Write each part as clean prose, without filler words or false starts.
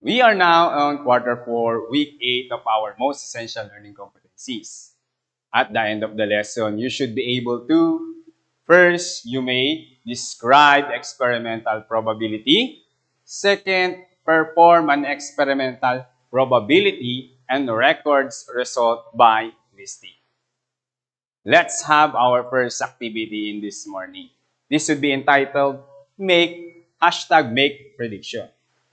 We are now on quarter 4, week 8 of our most essential learning competencies. At the end of the lesson, you should be able to, first, you may describe experimental probability. Second, perform an experimental probability and records result by listing. Let's have our first activity in this morning. This would be entitled make prediction.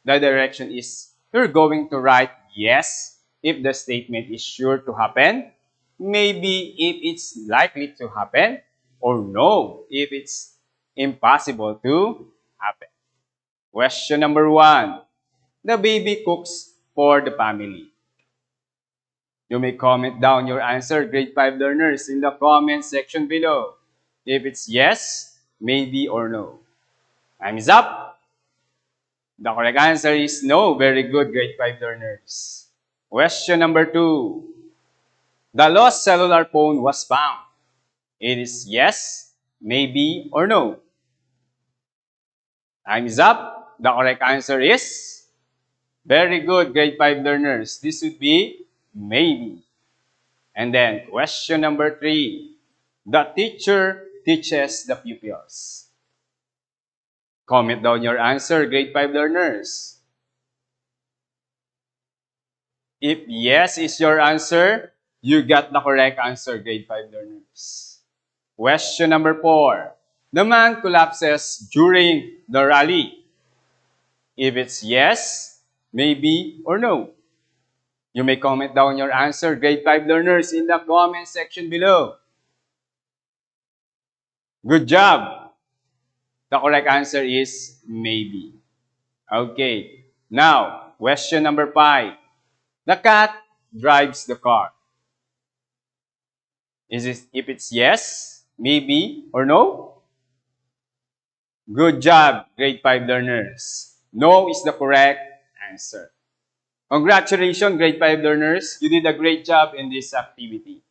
The direction is you're going to write yes if the statement is sure to happen, maybe if it's likely to happen, or no if it's impossible to happen. Question number 1. The baby cooks for the family. You may comment down your answer, grade 5 learners, in the comment section below. If it's yes, maybe, or no. Time is up. The correct answer is no. Very good, grade 5 learners. Question number 2. The lost cellular phone was found. It is yes, maybe, or no. Time is up. The correct answer is very good, grade 5 learners. This would be maybe. And then question number 3. The teacher teaches the pupils. Comment down your answer, grade 5 learners. If yes is your answer, you got the correct answer, grade 5 learners. Question number 4. The man collapses during the rally. If it's yes, maybe, or no. You may comment down your answer, grade 5 learners, in the comment section below. Good job! The correct answer is maybe. Okay. Now, question number 5. The cat drives the car. If it's yes, maybe, or no? Good job, grade 5 learners. No is the correct answer. Congratulations, grade 5 learners. You did a great job in this activity.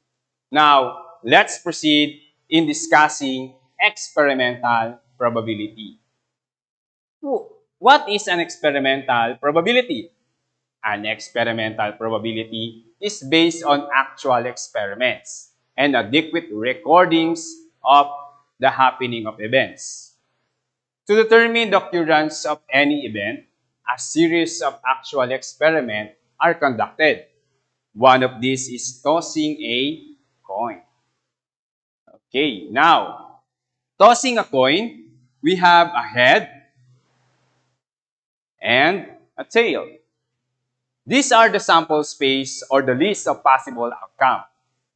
Now, let's proceed in discussing experimental probability. What is an experimental probability? An experimental probability is based on actual experiments and adequate recordings of the happening of events. To determine the occurrence of any event, a series of actual experiments are conducted. One of these is tossing a coin. Okay, now, tossing a coin, we have a head and a tail. These are the sample space or the list of possible outcomes,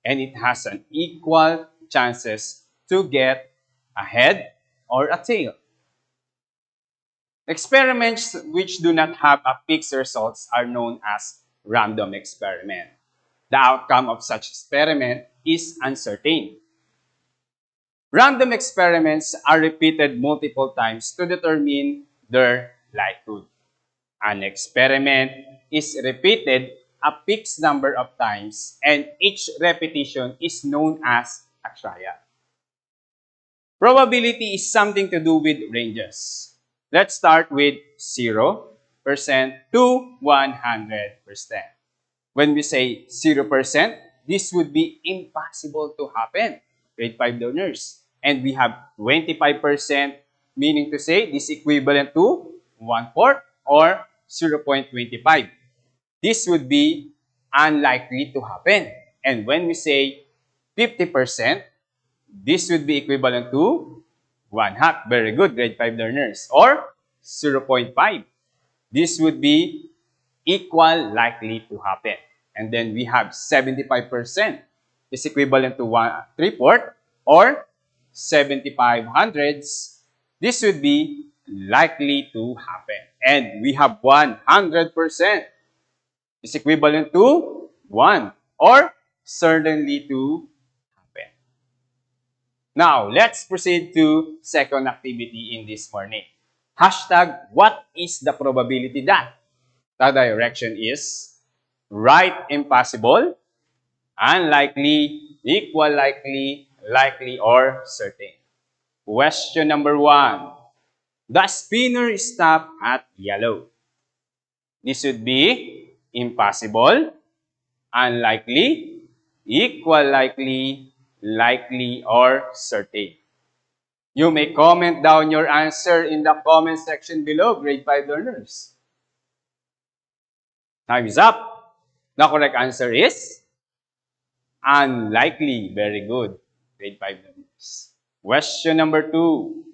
and it has an equal chances to get a head or a tail. Experiments which do not have a fixed results are known as random experiment. The outcome of such experiment is uncertain. Random experiments are repeated multiple times to determine their likelihood. An experiment is repeated a fixed number of times, and each repetition is known as a trial. Probability is something to do with ranges. Let's start with 0% to 100%. When we say 0%, this would be impossible to happen, grade 5 learners. And we have 25%, meaning to say this equivalent to 1/4 or 0.25. This would be unlikely to happen. And when we say 50%, this would be equivalent to 1/2. Very good, grade 5 learners. Or 0.5. This would be equal likely to happen. And then we have 75% is equivalent to 1/3 or 75 hundredths. This would be likely to happen. And we have 100% is equivalent to 1 or certainly to happen. Now, let's proceed to second activity in this morning. Hashtag, what is the probability that? The direction is right impossible, unlikely, equal likely, likely, or certain. Question number 1. The spinner stopped at yellow. This would be impossible, unlikely, equal likely, likely, or certain. You may comment down your answer in the comment section below, grade 5 learners. Time is up. The correct answer is unlikely. Very good, grade 5 learners. Question number 2.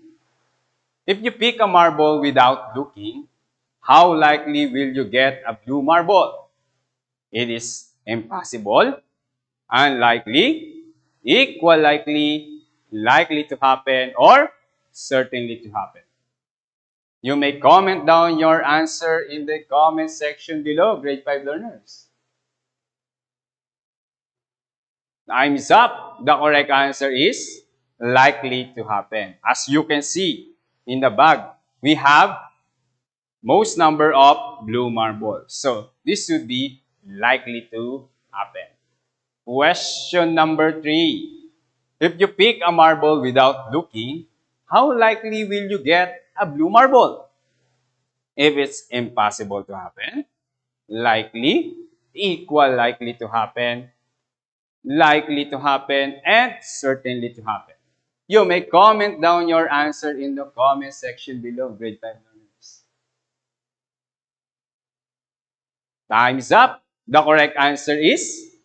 If you pick a marble without looking, how likely will you get a blue marble? It is impossible, unlikely, equal likely, likely to happen, or certainly to happen. You may comment down your answer in the comment section below, grade 5 learners. Time is up. The correct answer is likely to happen. As you can see in the bag, we have most number of blue marbles. So this would be likely to happen. Question number 3. If you pick a marble without looking, how likely will you get a blue marble? If it's impossible to happen, likely, equal likely to happen, and certainly to happen. You may comment down your answer in the comment section below, grade 5 learners. Time is up. The correct answer is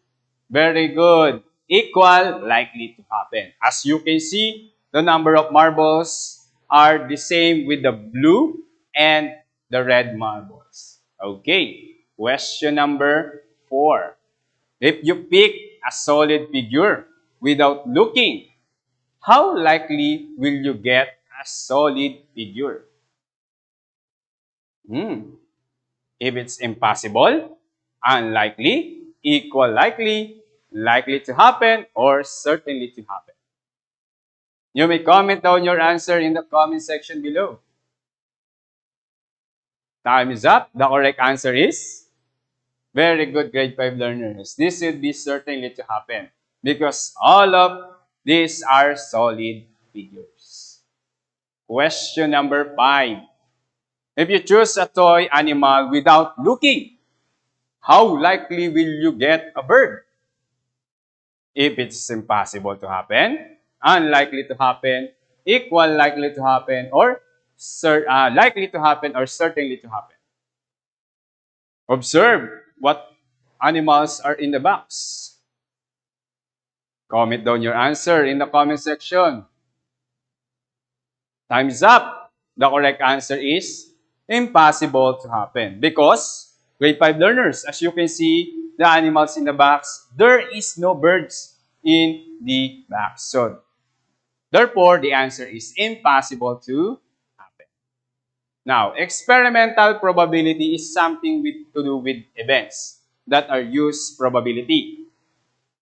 very good. Equal, likely to happen. As you can see, the number of marbles are the same with the blue and the red marbles. Okay, question number 4. If you pick a solid figure without looking, how likely will you get a solid figure? If it's impossible, unlikely, equal likely, likely to happen, or certainly to happen. You may comment down your answer in the comment section below. Time is up. The correct answer is very good, grade 5 learners. This should be certainly to happen because all of these are solid figures. Question number 5. If you choose a toy animal without looking, how likely will you get a bird? If it's impossible to happen, unlikely to happen, equal likely to happen, or likely to happen, or certainly to happen. Observe what animals are in the box. Comment down your answer in the comment section. Time is up. The correct answer is impossible to happen because grade 5 learners, as you can see, the animals in the box, there is no birds in the box. So, therefore, the answer is impossible to happen. Now, experimental probability is something to do with events that are used probability.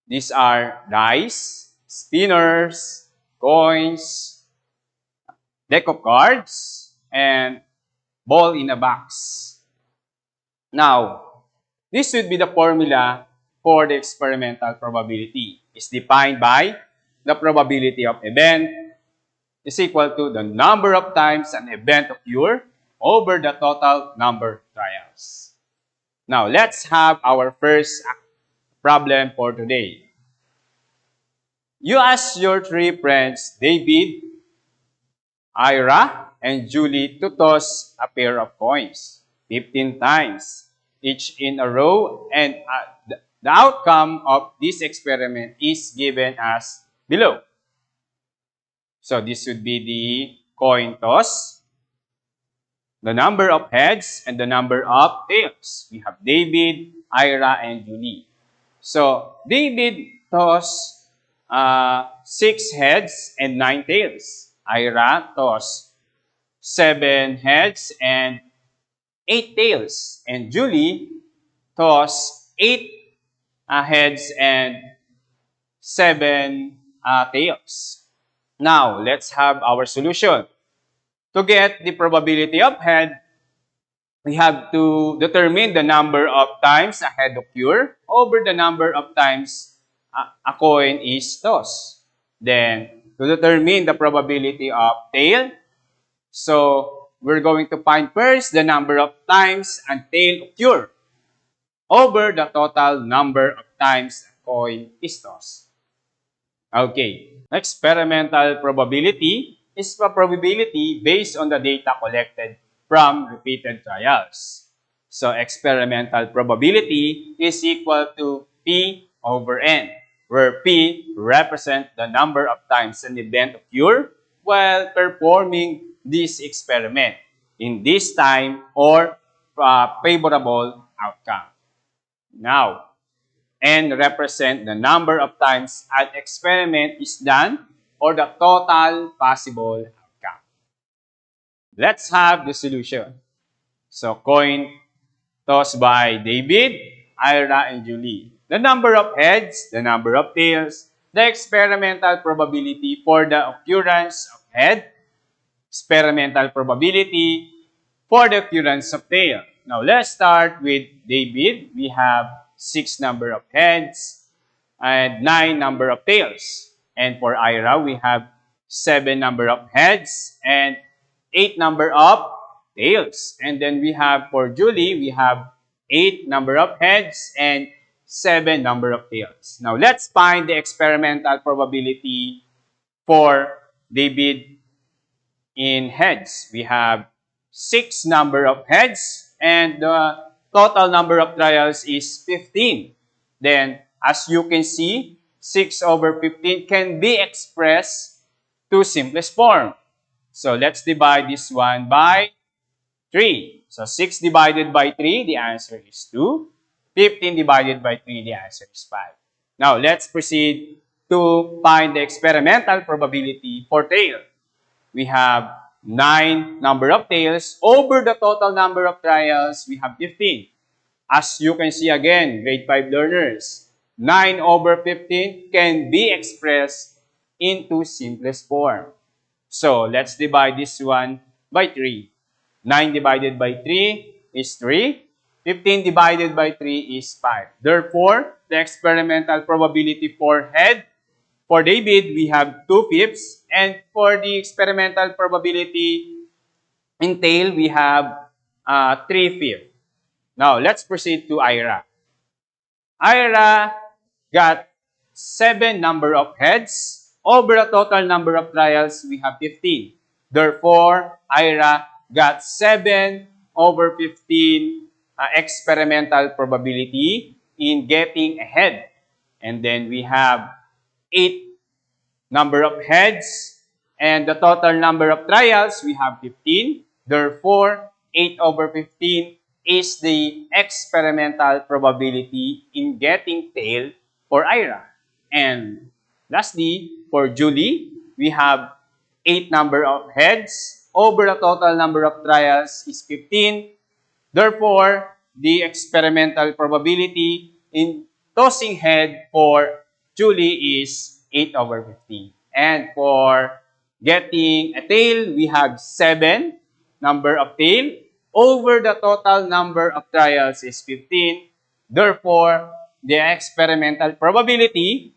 These are dice, spinners, coins, deck of cards, and ball in a box. Now, this would be the formula for the experimental probability. It's defined by the probability of event is equal to the number of times an event occurs over the total number of trials. Now, let's have our first problem for today. You ask your 3 friends, David, Ira, and Julie, to toss a pair of coins 15 times, each in a row, and the outcome of this experiment is given as below. So this would be the coin toss, the number of heads, and the number of tails. We have David, Ira, and Julie. So David tossed 6 heads and 9 tails. Ira tossed 7 heads and 8 tails. And Julie tossed 8 heads and 7 tails. Now, let's have our solution. To get the probability of head, we have to determine the number of times a head occurs over the number of times a coin is tossed. Then, to determine the probability of tail, so we're going to find first the number of times a tail occur over the total number of times a coin is tossed. Okay, experimental probability is a probability based on the data collected from repeated trials. So experimental probability is equal to P over N, where P represents the number of times an event occurred while performing this experiment in this time or favorable outcome. Now, N represent the number of times an experiment is done or the total possible outcome. Let's have the solution. So, coin tossed by David, Ira, and Julie. The number of heads, the number of tails, the experimental probability for the occurrence of head, experimental probability for the occurrence of tail. Now, let's start with David. We have 6 number of heads and 9 number of tails. And for Ira, we have 7 number of heads and 8 number of tails. And then we have for Julie, we have 8 number of heads and 7 number of tails. Now, let's find the experimental probability for David in heads. We have 6 number of heads and the total number of trials is 15. Then, as you can see, 6 over 15 can be expressed to simplest form. So, let's divide this one by 3. So, 6 divided by 3, the answer is 2. 15 divided by 3, the answer is 5. Now, let's proceed to find the experimental probability for tail. We have 9 number of tails over the total number of trials, we have 15. As you can see again, grade 5 learners, 9 over 15 can be expressed into simplest form. So, let's divide this one by 3. 9 divided by 3 is 3. 15 divided by 3 is 5. Therefore, the experimental probability for head, for David, we have 2/5. And for the experimental probability in tail, we have 3/5. Now, let's proceed to Ira. Ira got 7 number of heads. Over the total number of trials, we have 15. Therefore, Ira got 7 over 15 experimental probability in getting a head. And then we have 8 number of heads and the total number of trials, we have 15. Therefore, 8 over 15 is the experimental probability in getting tail for Ira. And lastly, for Julie, we have 8 number of heads over the total number of trials is 15. Therefore, the experimental probability in tossing head for Julie is 8 over 15. And for getting a tail, we have 7 number of tail over the total number of trials is 15. Therefore, the experimental probability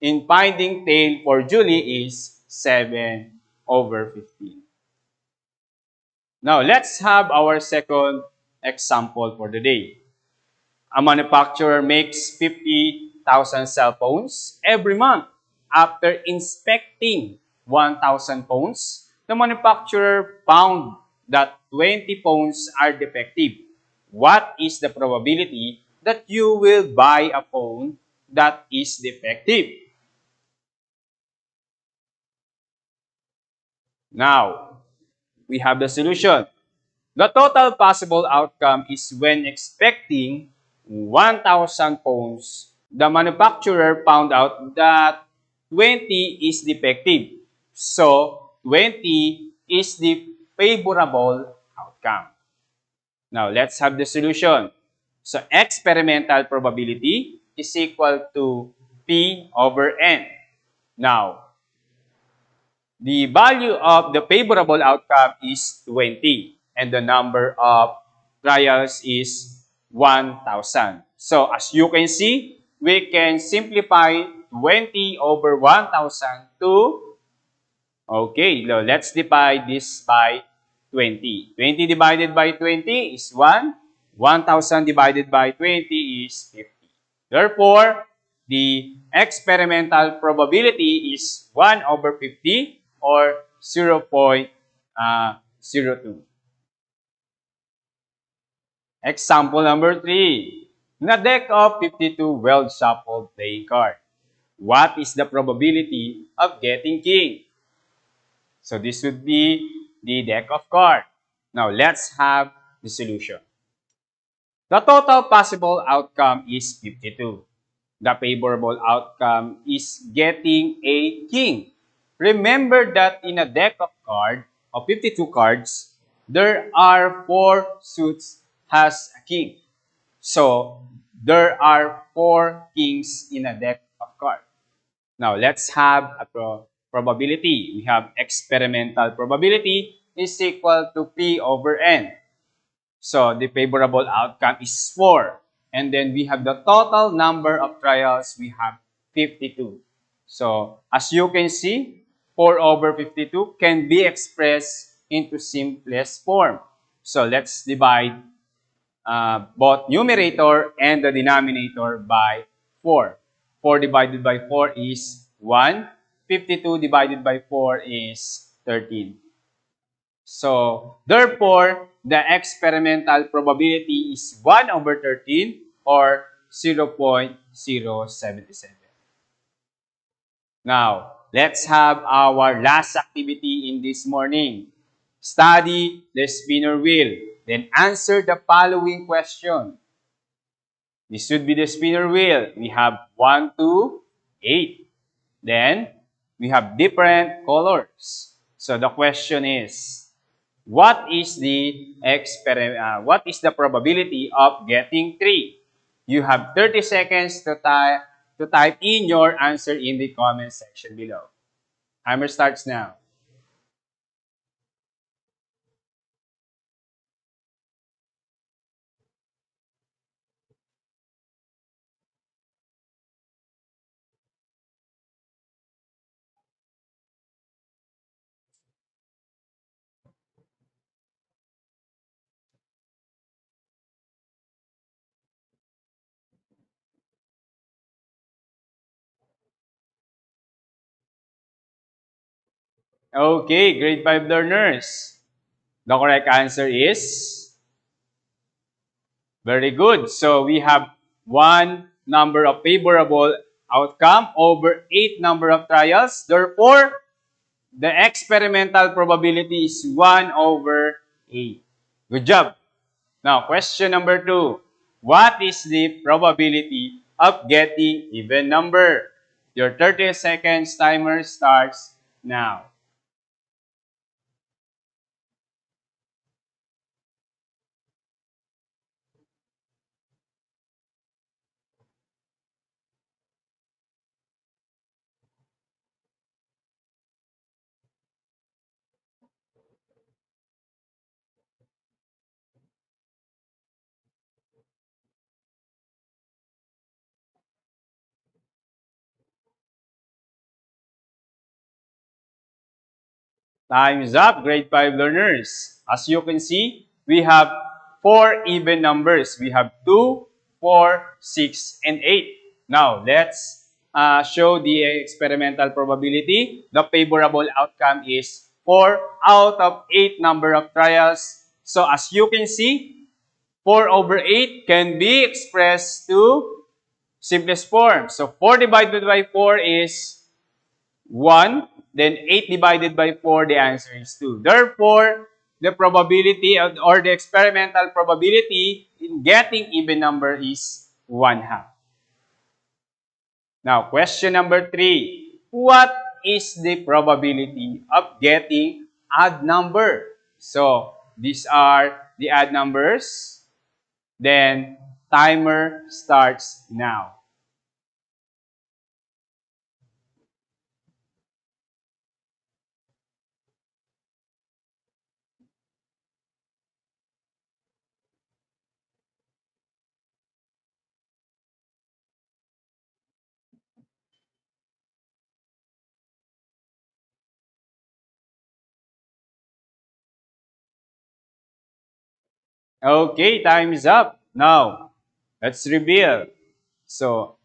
in finding tail for Julie is 7 over 15. Now, let's have our second example for the day. A manufacturer makes 50,000 cell phones every month. After inspecting 1,000 phones, the manufacturer found that 20 phones are defective. What is the probability that you will buy a phone that is defective? Now, we have the solution. The total possible outcome is when expecting 1,000 phones, the manufacturer found out that 20 is defective. So, 20 is the favorable outcome. Now, let's have the solution. So, experimental probability is equal to P over N. Now, the value of the favorable outcome is 20 and the number of trials is 1,000. So, as you can see, we can simplify 20 over 1,000 to, okay, let's divide this by 20. 20 divided by 20 is 1. 1,000 divided by 20 is 50. Therefore, the experimental probability is 1 over 50 or 0.02. Example number 3. In a deck of 52 well-shuffled playing cards, what is the probability of getting king? So this would be the deck of cards. Now let's have the solution. The total possible outcome is 52. The favorable outcome is getting a king. Remember that in a deck of cards, of 52 cards, there are 4 suits has a king. So, there are 4 kings in a deck of cards. Now, let's have a probability. We have experimental probability is equal to P over N. So, the favorable outcome is 4. And then we have the total number of trials. We have 52. So, as you can see, 4 over 52 can be expressed into simplest form. So, let's divide both numerator and the denominator by 4. 4 divided by 4 is 1. 52 divided by 4 is 13. So, therefore, the experimental probability is 1 over 13 or 0.077. Now, let's have our last activity in this morning. Study the spinner wheel. Then answer the following question. This should be the spinner wheel. We have 1, 2, 8. Then, we have different colors. So, the question is, what is the probability of getting 3? You have 30 seconds to type in your answer in the comment section below. Timer starts now. Okay, grade 5 learners. The correct answer is very good. So we have 1 number of favorable outcome over 8 number of trials. Therefore, the experimental probability is 1 over 8. Good job. Now, question number 2. What is the probability of getting even number? Your 30 seconds timer starts now. Time is up, grade 5 learners. As you can see, we have 4 even numbers. We have 2, 4, 6, and 8. Now, let's show the experimental probability. The favorable outcome is 4 out of 8 number of trials. So, as you can see, 4 over 8 can be expressed to simplest form. So, 4 divided by 4 is 1, then 8 divided by 4, the answer is 2. Therefore, the probability or the experimental probability in getting even number is 1/2. Now, question number 3. What is the probability of getting odd number? So, these are the odd numbers. Then, timer starts now. Okay, time is up. Now, let's reveal. So,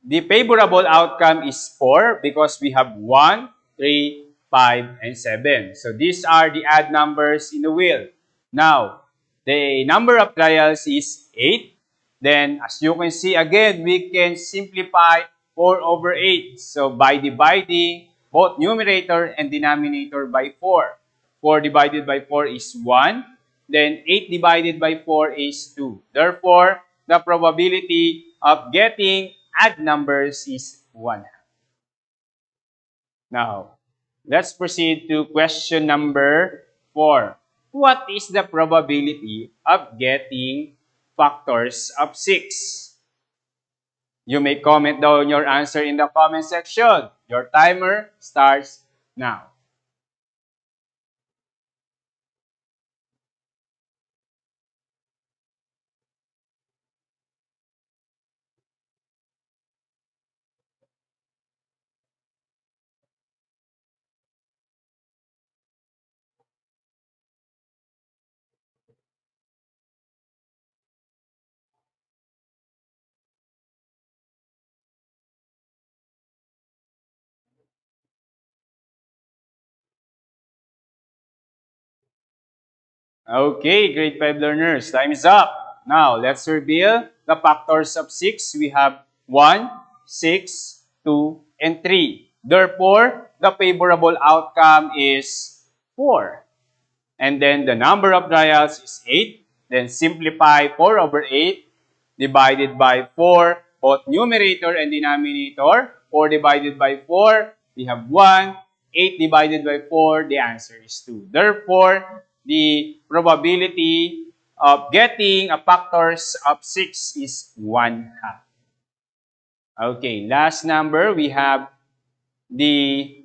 the favorable outcome is 4 because we have 1, 3, 5, and 7. So these are the odd numbers in the wheel. Now, the number of trials is 8. Then, as you can see again, we can simplify 4 over 8. So by dividing both numerator and denominator by 4. 4 divided by 4 is 1. Then 8 divided by 4 is 2. Therefore, the probability of getting odd numbers is 1. Now, let's proceed to question number 4. What is the probability of getting factors of 6? You may comment down your answer in the comment section. Your timer starts now. Okay, grade 5 learners, time is up. Now, let's reveal the factors of 6. We have 1, 6, 2, and 3. Therefore, the favorable outcome is 4. And then the number of trials is 8. Then simplify 4 over 8 divided by 4, both numerator and denominator. 4 divided by 4, we have 1. 8 divided by 4, the answer is 2. Therefore, the probability of getting a factors of 6 is 1/2. Okay, last number, we have the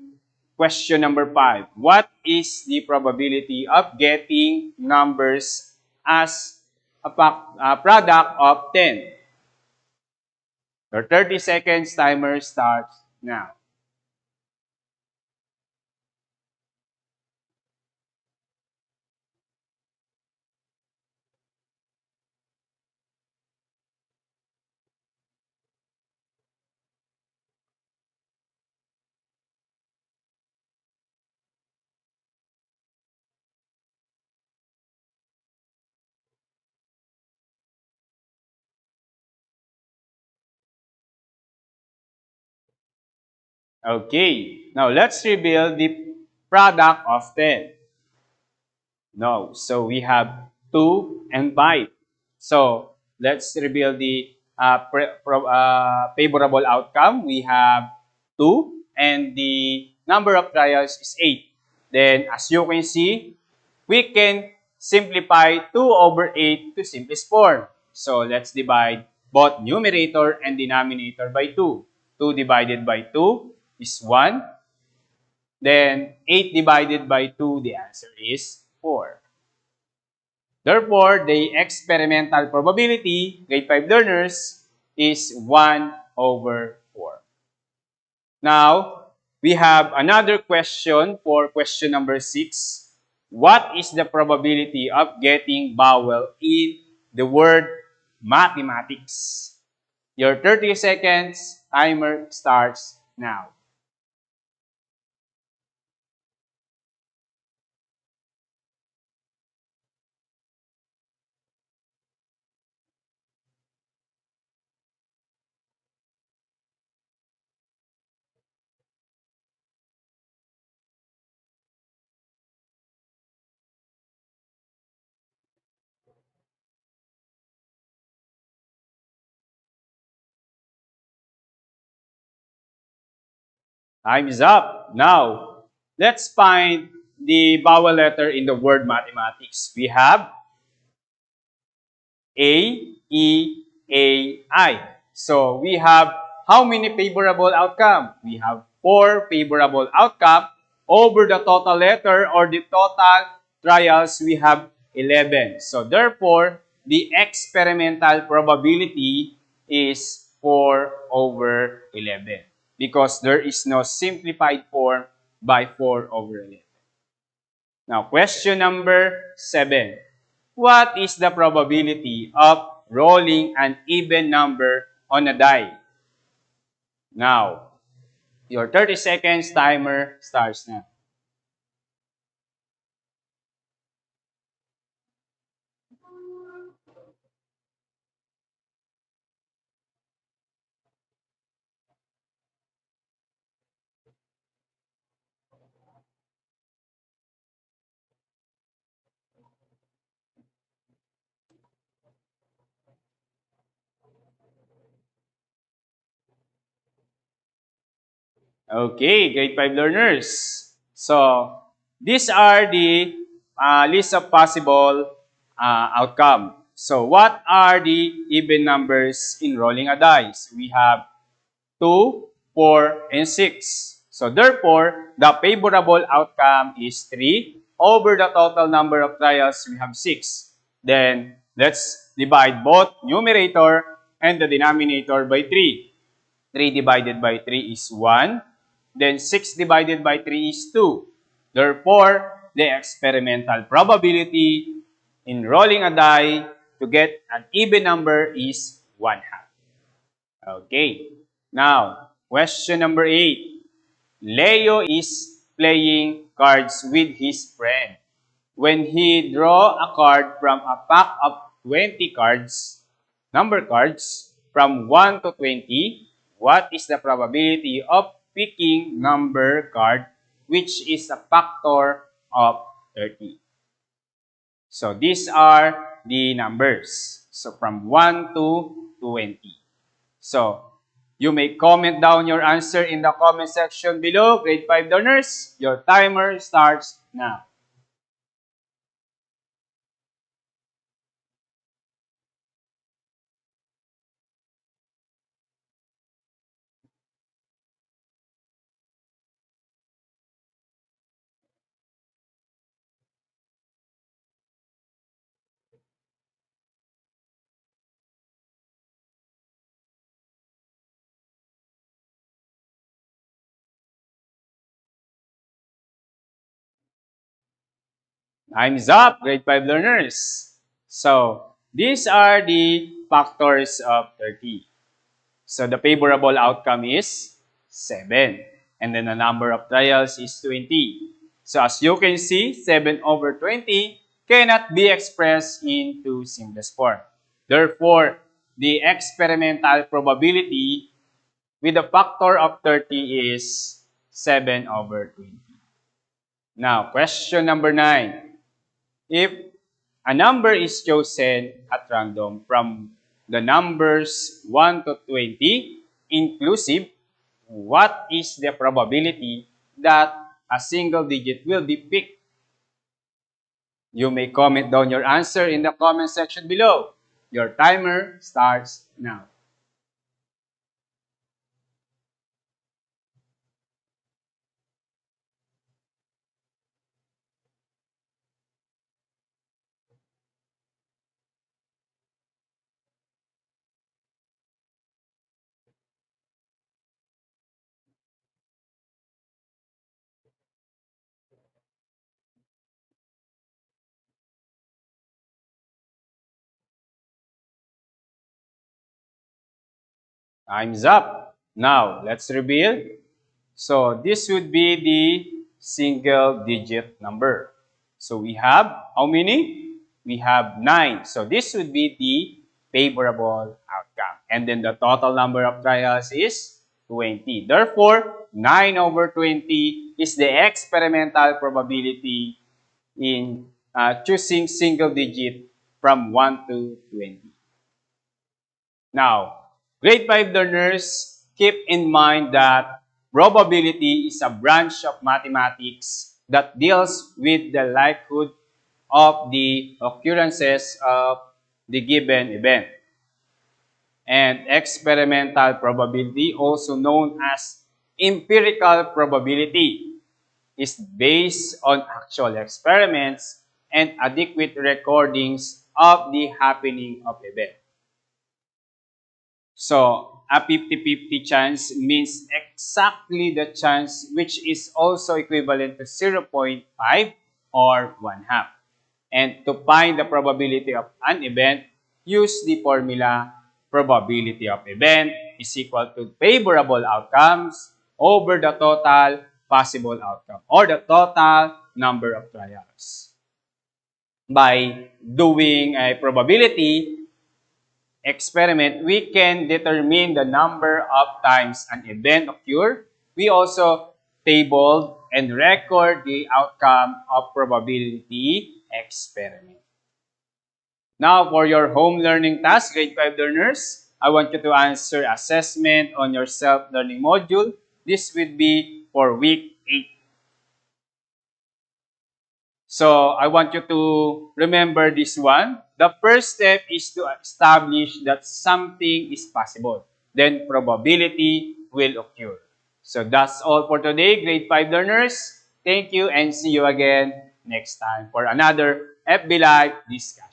question number 5. What is the probability of getting numbers as a product of 10? Your 30 seconds timer starts now. Okay, now let's reveal the product of 10. No, so we have 2 and 5. So let's reveal the favorable outcome. We have 2 and the number of trials is 8. Then as you can see, we can simplify 2 over 8 to simplest form. So let's divide both numerator and denominator by 2. 2 divided by 2 is 1. Then 8 divided by 2, the answer is 4. Therefore, the experimental probability, grade 5 learners, is 1 over 4. Now, we have another question for question number 6. What is the probability of getting vowel in the word mathematics? Your 30 seconds timer starts now. Time is up. Now, let's find the vowel letter in the word mathematics. We have A, E, A, I. So, we have how many favorable outcome? We have 4 favorable outcome. Over the total letter or the total trials, we have 11. So, therefore, the experimental probability is 4 over 11 because there is no simplified form by 4 over 11. Now, question number 7. What is the probability of rolling an even number on a die? Now, your 30 seconds timer starts now. Okay, grade 5 learners. So, these are the list of possible outcome. So, what are the even numbers in rolling a dice? We have 2, 4, and 6. So, therefore, the favorable outcome is 3. Over the total number of trials, we have 6. Then, let's divide both numerator and the denominator by 3. 3 divided by 3 is 1. Then 6 divided by 3 is 2. Therefore, the experimental probability in rolling a die to get an even number is 1/2. Okay. Now, question number 8. Leo is playing cards with his friend. When he draw a card from a pack of 20 cards, number cards, from 1 to 20, what is the probability of picking number card which is a factor of 30? So these are the numbers. So from 1 to 20. So you may comment down your answer in the comment section below. Grade 5 learners, your timer starts now. Time's up, grade 5 learners. So, these are the factors of 30. So, the favorable outcome is 7. And then the number of trials is 20. So, as you can see, 7 over 20 cannot be expressed into simplest form. Therefore, the experimental probability with a factor of 30 is 7 over 20. Now, question number 9. If a number is chosen at random from the numbers 1 to 20 inclusive, what is the probability that a single digit will be picked? You may comment down your answer in the comment section below. Your timer starts now. Time's up. Now, let's reveal. So, this would be the single digit number. So, we have how many? We have 9. So, this would be the favorable outcome. And then the total number of trials is 20. Therefore, 9 over 20 is the experimental probability in choosing single digit from 1 to 20. Now, grade 5 learners, keep in mind that probability is a branch of mathematics that deals with the likelihood of the occurrences of the given event. And experimental probability, also known as empirical probability, is based on actual experiments and adequate recordings of the happening of event. So, a 50-50 chance means exactly the chance which is also equivalent to 0.5 or 1/2. And to find the probability of an event, use the formula probability of event is equal to favorable outcomes over the total possible outcome or the total number of trials. By doing a probability experiment, we can determine the number of times an event occurred. We also tabled and record the outcome of probability experiment. Now, for your home learning task, grade 5 learners, I want you to answer assessment on your self-learning module. This will be for week 8. So, I want you to remember this one. The first step is to establish that something is possible. Then, probability will occur. So, that's all for today, grade 5 learners. Thank you and see you again next time for another FB Live discussion.